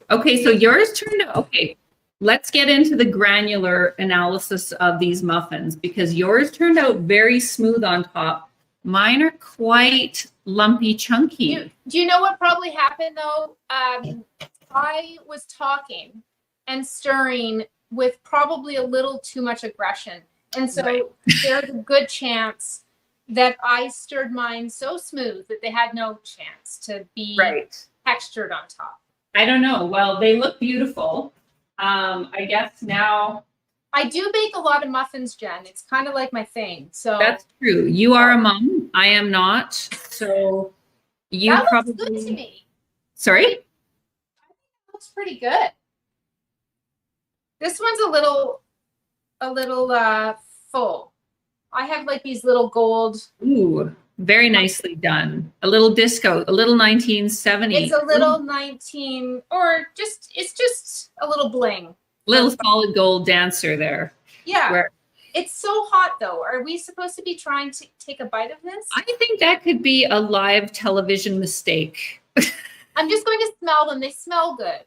Speaker 2: Okay, so yours turned out, okay. Let's get into the granular analysis of these muffins, because yours turned out very smooth on top. Mine are quite lumpy, chunky.
Speaker 3: Do you know what probably happened though? I was talking and stirring with probably a little too much aggression. And so there's a good chance that I stirred mine so smooth that they had no chance to be textured on top.
Speaker 2: I don't know. Well, they look beautiful. I guess now
Speaker 3: I do bake a lot of muffins, Jen. It's kind of like my thing. So
Speaker 2: that's true. You are a mom. I am not. So you
Speaker 3: that
Speaker 2: probably
Speaker 3: looks good to me.
Speaker 2: Sorry?
Speaker 3: I think it looks pretty good. This one's a little full. I have like these little gold.
Speaker 2: Ooh, very nicely done. A little disco, a little 1970.
Speaker 3: It's a little 19, or it's just a little bling.
Speaker 2: Little solid gold dancer there.
Speaker 3: Yeah. It's so hot though. Are we supposed to be trying to take a bite of this?
Speaker 2: I think that could be a live television mistake.
Speaker 3: I'm just going to smell them. They smell good.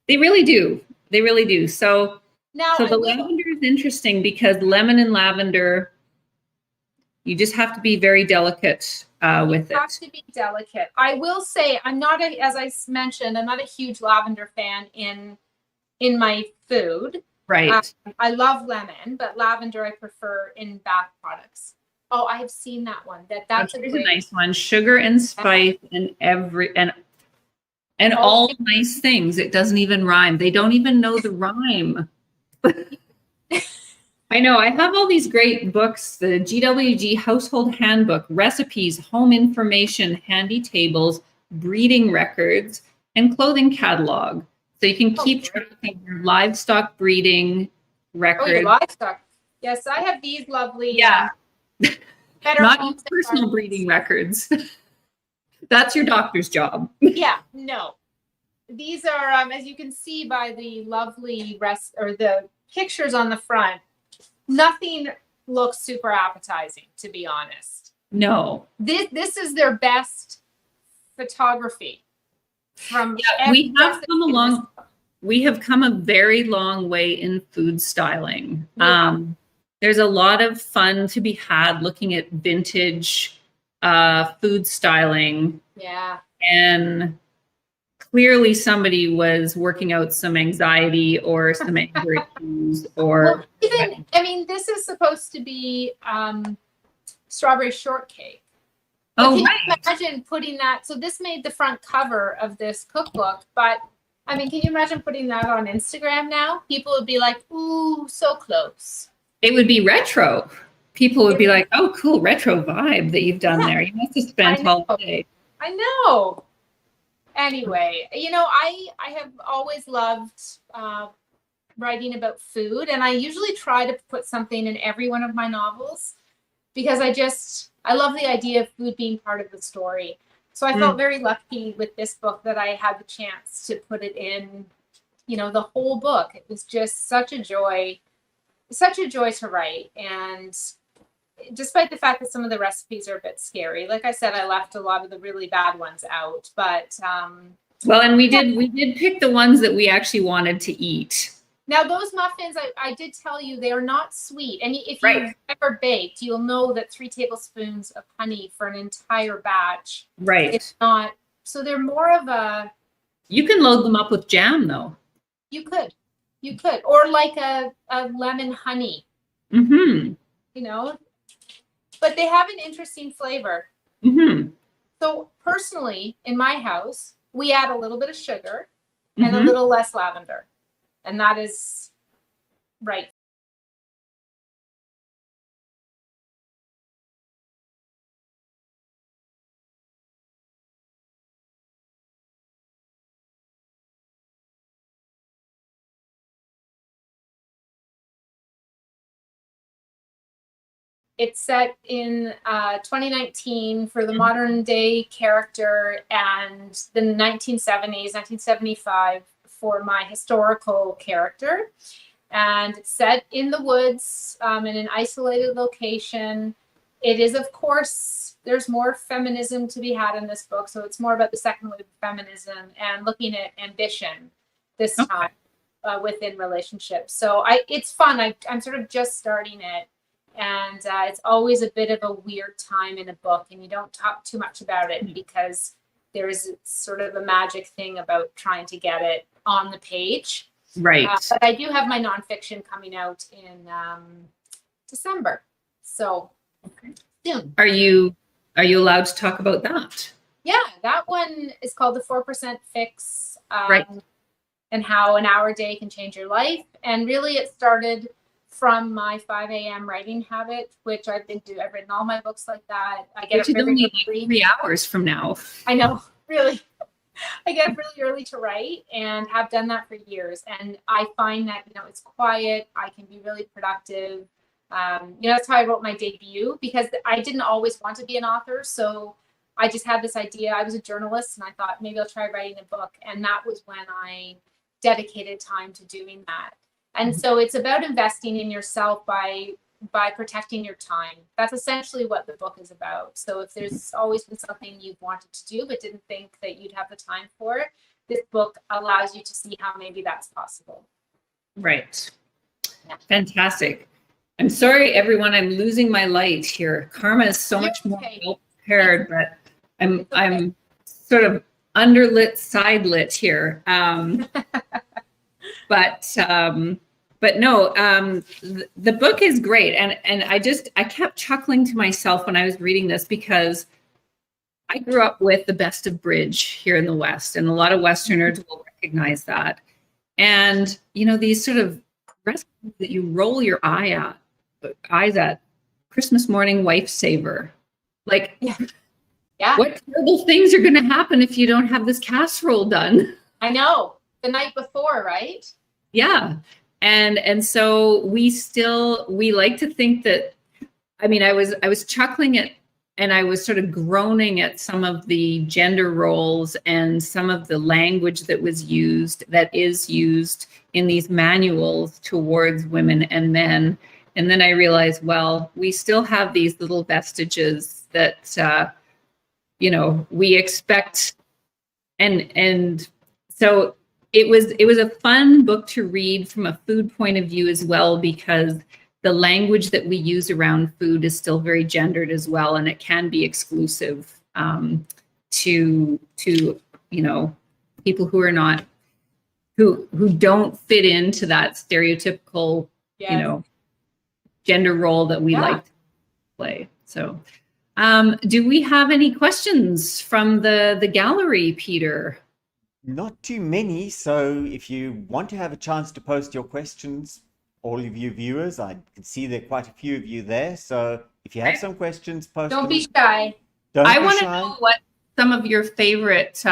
Speaker 2: They really do. They really do. So
Speaker 3: now
Speaker 2: the lavender is interesting because lemon and lavender, you just have to be very delicate with it.
Speaker 3: You have to be delicate. I will say, as I mentioned, I'm not a huge lavender fan in my food.
Speaker 2: Right.
Speaker 3: I love lemon, but lavender I prefer in bath products. Oh, I have seen that one. That's a
Speaker 2: nice one. Sugar and spice and all nice things. It doesn't even rhyme. They don't even know the rhyme. I know. I have all these great books, the GWG Household Handbook, recipes, home information, handy tables, breeding records, and clothing catalog. So you can keep track of your livestock breeding record.
Speaker 3: Oh, your livestock. Yes, I have these lovely.
Speaker 2: Yeah.
Speaker 3: Better
Speaker 2: Not
Speaker 3: homes
Speaker 2: your personal breeding records. That's your doctor's job.
Speaker 3: Yeah, no. These are, as you can see by the lovely the pictures on the front, nothing looks super appetizing, to be honest.
Speaker 2: No.
Speaker 3: This is their best photography. From
Speaker 2: we have come a very long way in food styling.
Speaker 3: Yeah.
Speaker 2: There's a lot of fun to be had looking at vintage food styling.
Speaker 3: Yeah.
Speaker 2: And clearly somebody was working out some anxiety or some anger issues or
Speaker 3: this is supposed to be strawberry shortcake.
Speaker 2: Oh,
Speaker 3: can you imagine putting that? So this made the front cover of this cookbook, but I mean, can you imagine putting that on Instagram now? People would be like, ooh, so close.
Speaker 2: It would be retro. People would be like, oh, cool, retro vibe that you've done there. You must have spent all day.
Speaker 3: I know. Anyway, I have always loved writing about food, and I usually try to put something in every one of my novels because I love the idea of food being part of the story. So I felt very lucky with this book that I had the chance to put it in, the whole book. It was just such a joy to write. And despite the fact that some of the recipes are a bit scary, like I said, I left a lot of the really bad ones out, but
Speaker 2: well, and we did pick the ones that we actually wanted to eat.
Speaker 3: Now those muffins, I did tell you, they are not sweet. And if you've ever baked, you'll know that 3 tablespoons of honey for an entire batch.
Speaker 2: Right.
Speaker 3: It's not, so they're more of a.
Speaker 2: You can load them up with jam though.
Speaker 3: You could, or like a lemon honey.
Speaker 2: Mm-hmm.
Speaker 3: But they have an interesting flavor.
Speaker 2: Mm-hmm.
Speaker 3: So personally, in my house, we add a little bit of sugar and a little less lavender. And that is right. It's set in 2019 for the modern day character, and the 1970s, 1975 for my historical character. And it's set in the woods in an isolated location. It is, of course, there's more feminism to be had in this book. So it's more about the second wave of feminism and looking at ambition this time within relationships. So it's fun. I'm sort of just starting it. And it's always a bit of a weird time in a book, and you don't talk too much about it because there's sort of a magic thing about trying to get it on the page.
Speaker 2: Right.
Speaker 3: But I do have my nonfiction coming out in December. So soon.
Speaker 2: Are you allowed to talk about that?
Speaker 3: Yeah, that one is called The 4% Fix.
Speaker 2: Right.
Speaker 3: And how an hour a day can change your life. And really it started from my 5 a.m. writing habit, which I've written all my books like that. I get
Speaker 2: it only like 3 hours from now.
Speaker 3: I know, really. I get up really early to write and have done that for years. And I find that, it's quiet. I can be really productive. That's how I wrote my debut, because I didn't always want to be an author. So I just had this idea. I was a journalist and I thought maybe I'll try writing a book. And that was when I dedicated time to doing that. And so it's about investing in yourself by protecting your time. That's essentially what the book is about. So if there's always been something you've wanted to do but didn't think that you'd have the time for it, this book allows you to see how maybe that's possible.
Speaker 2: Right. Yeah. Fantastic. I'm sorry, everyone. I'm losing my light here. Karma is so much more well prepared, but I'm sort of underlit, side lit here. But no, the book is great. And I kept chuckling to myself when I was reading this, because I grew up with the best of bridge here in the West, and a lot of Westerners will recognize that. And, these sort of recipes that you roll your eyes at, Christmas morning wife saver. Like,
Speaker 3: yeah.
Speaker 2: What terrible things are going to happen if you don't have this casserole done?
Speaker 3: I know. the night before, right?
Speaker 2: Yeah. And so we like to think that, I mean, I was chuckling at, and I was sort of groaning at some of the gender roles and some of the language that is used in these manuals towards women and men. And then I realized, well, we still have these little vestiges that, we expect. And so it was a fun book to read from a food point of view as well, because the language that we use around food is still very gendered as well, and it can be exclusive to people who are not who don't fit into that stereotypical gender role that we like to play. So do we have any questions from the gallery, Peter?
Speaker 1: Not too many. So if you want to have a chance to post your questions, all of you viewers, I can see there are quite a few of you there. So if you have some questions, post
Speaker 3: Don't
Speaker 1: them.
Speaker 3: be shy.
Speaker 2: I want to know what some of your favorite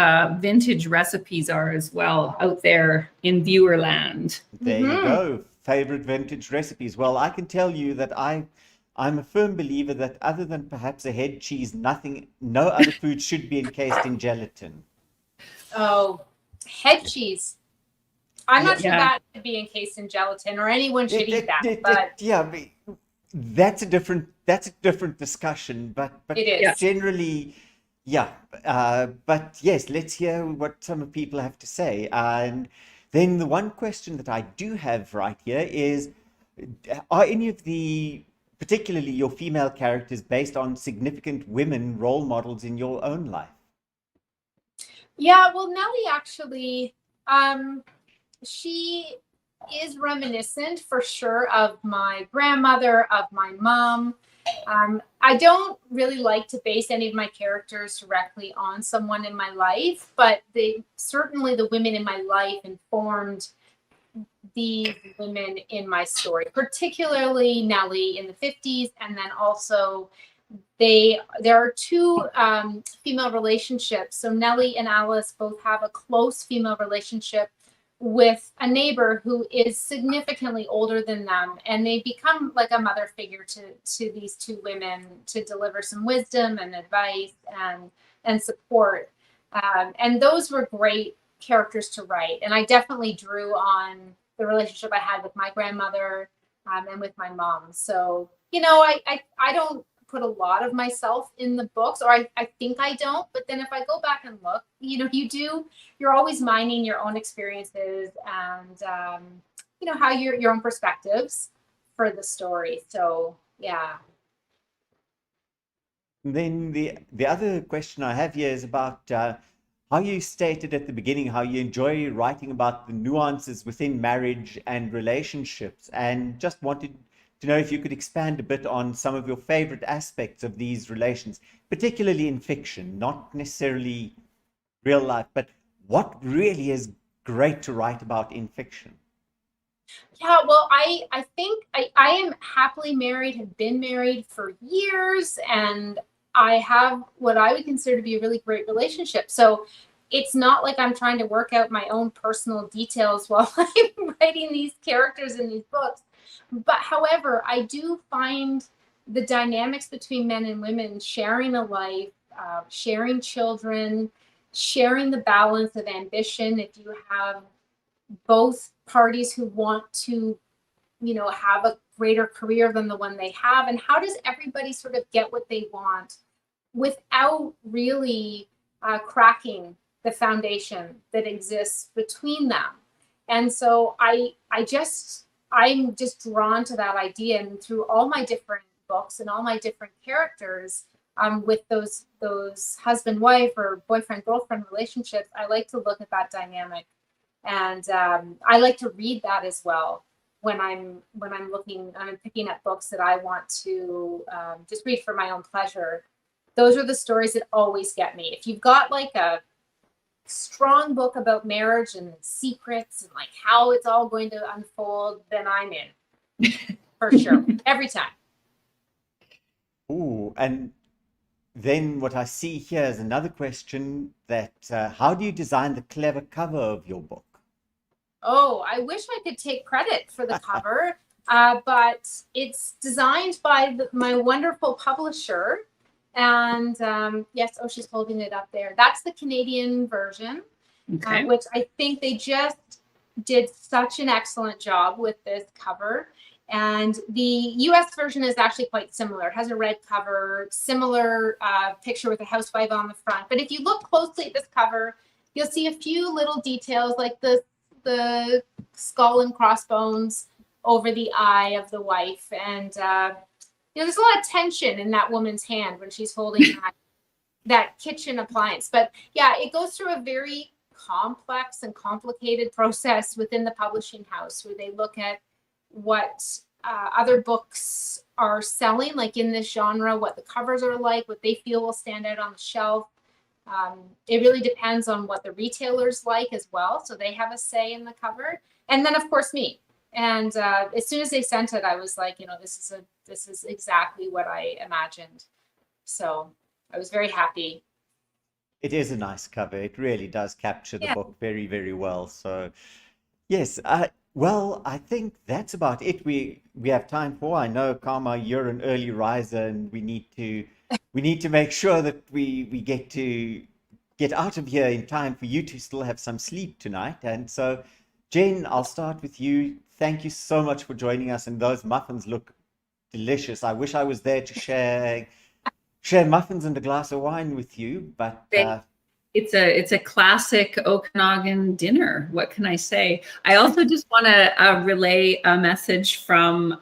Speaker 2: vintage recipes are as well out there in viewer land.
Speaker 1: There you go. Favorite vintage recipes. Well, I can tell you that I'm a firm believer that other than perhaps a head cheese, no other food should be encased in gelatin.
Speaker 3: Oh, head cheese. I'm not sure that should be encased in gelatin, or anyone should eat that.
Speaker 1: That's a different discussion. But
Speaker 3: it is
Speaker 1: generally, but yes, let's hear what some people have to say. And then the one question that I do have right here is, are any of the, particularly your female characters, based on significant women role models in your own life?
Speaker 3: Yeah, well, Nellie actually, she is reminiscent for sure of my grandmother, of my mom. I don't really like to base any of my characters directly on someone in my life, but certainly the women in my life informed the women in my story, particularly Nellie in the 50s, and then also there are two female relationships. So Nellie and Alice both have a close female relationship with a neighbor who is significantly older than them, and they become like a mother figure to these two women to deliver some wisdom and advice and support. And those were great characters to write, and I definitely drew on the relationship I had with my grandmother and with my mom. So I don't put a lot of myself in the books, or I think I don't, but then if I go back and look, you're always mining your own experiences and how your own perspectives for the story. So yeah.
Speaker 1: Then the other question I have here is about how you stated at the beginning how you enjoy writing about the nuances within marriage and relationships, and just wanted to know if you could expand a bit on some of your favorite aspects of these relations, particularly in fiction, not necessarily real life, but what really is great to write about in fiction.
Speaker 3: Yeah, well, I think I am happily married, have been married for years, and I have what I would consider to be a really great relationship. So it's not like I'm trying to work out my own personal details while I'm writing these characters in these books. But however, I do find the dynamics between men and women sharing a life, sharing children, sharing the balance of ambition. If you have both parties who want to, have a greater career than the one they have, and how does everybody sort of get what they want without really cracking the foundation that exists between them? And so I'm just drawn to that idea, and through all my different books and all my different characters, with those husband-wife or boyfriend-girlfriend relationships, I like to look at that dynamic, and I like to read that as well when I'm picking up books that I want to just read for my own pleasure. Those are the stories that always get me. If you've got like a strong book about marriage and secrets and like how it's all going to unfold, then I'm in for sure every time.
Speaker 1: Ooh, and then what I see here is another question that how do you design the clever cover of your book?
Speaker 3: Oh, I wish I could take credit for the cover, but it's designed by my wonderful publisher. And yes, oh, she's holding it up there. That's the Canadian version,
Speaker 2: Okay.
Speaker 3: which I think they just did such an excellent job with this cover. And the US version is actually quite similar. It has a red cover, similar picture with a housewife on the front. But if you look closely at this cover, you'll see a few little details like the skull and crossbones over the eye of the wife. And there's a lot of tension in that woman's hand when she's holding that kitchen appliance. But yeah, it goes through a very complex and complicated process within the publishing house where they look at what other books are selling, like in this genre, what the covers are like, what they feel will stand out on the shelf. It really depends on what the retailers like as well. So they have a say in the cover. And then, of course, me. And as soon as they sent it, I was like, this is exactly what I imagined. So I was very happy.
Speaker 1: It is a nice cover. It really does capture the book very, very well. So, yes. Well, I think that's about it. We have time for. I know, Karma, you're an early riser, and we need to make sure that we get out of here in time for you to still have some sleep tonight. And so, Jen, I'll start with you. Thank you so much for joining us. And those muffins look delicious. I wish I was there to share muffins and a glass of wine with you, but
Speaker 2: it's a classic Okanagan dinner. What can I say? I also just want to relay a message from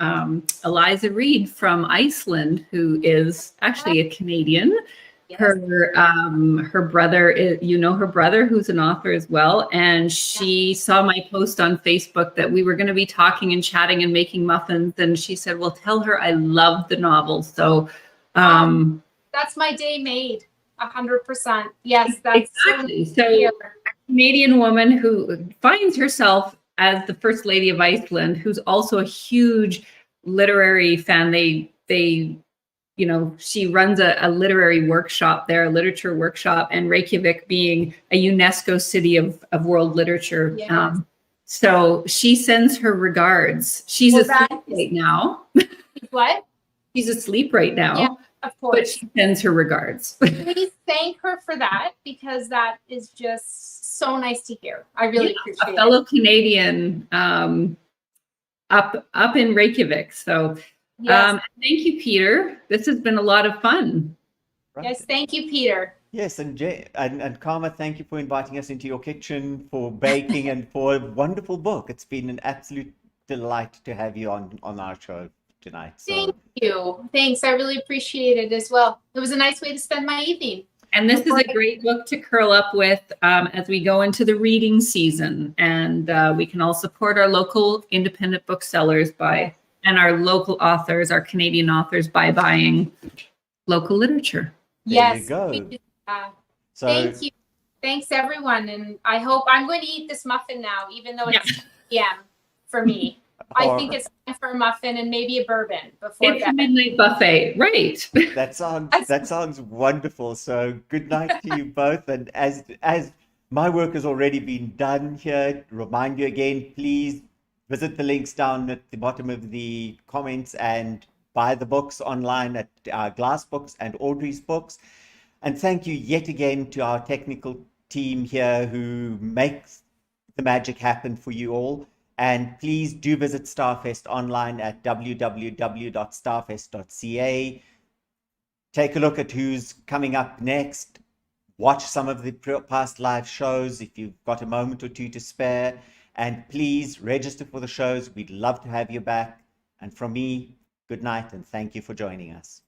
Speaker 2: Eliza Reed from Iceland, who is actually a Canadian.
Speaker 3: Yes.
Speaker 2: Her brother is, her brother, who's an author as well, and she saw my post on Facebook that we were going to be talking and chatting and making muffins, and she said, "Well, tell her I love the novel." So
Speaker 3: that's my day made. 100%. Yes, that's
Speaker 2: exactly. So a Canadian woman who finds herself as the First Lady of Iceland, who's also a huge literary fan. She runs a literary workshop there, a literature workshop, and Reykjavik being a UNESCO city of world literature.
Speaker 3: Yes.
Speaker 2: So she sends her regards. She's asleep right now.
Speaker 3: What?
Speaker 2: She's asleep right now.
Speaker 3: Yeah. Of course.
Speaker 2: But she sends her regards.
Speaker 3: Please thank her for that, because that is just so nice to hear. I really appreciate it.
Speaker 2: A fellow Canadian up in Reykjavik. So thank you, Peter. This has been a lot of fun.
Speaker 1: Right.
Speaker 3: Yes, thank you, Peter.
Speaker 1: Yes, and Karma, thank you for inviting us into your kitchen, for baking, and for a wonderful book. It's been an absolute delight to have you on our show tonight. So.
Speaker 3: Thank you. Thanks. I really appreciate it as well. It was a nice way to spend my evening.
Speaker 2: And this is a great book to curl up with as we go into the reading season. And we can all support our local independent booksellers and our local authors, our Canadian authors, by buying local literature.
Speaker 1: There you go.
Speaker 3: So, thank you. Thanks, everyone. And I hope I'm going to eat this muffin now, even though it's PM for me. I think it's time for a muffin and maybe a bourbon before
Speaker 2: it's a midnight buffet, right?
Speaker 1: That sounds wonderful. So good night to you both. And as my work has already been done here, remind you again, please visit the links down at the bottom of the comments and buy the books online at Glass Books and Audrey's Books. And thank you yet again to our technical team here who makes the magic happen for you all. And please do visit Starfest online at www.starfest.ca. Take a look at who's coming up next. Watch some of the past live shows if you've got a moment or two to spare. And please register for the shows. We'd love to have you back. And from me, good night and thank you for joining us.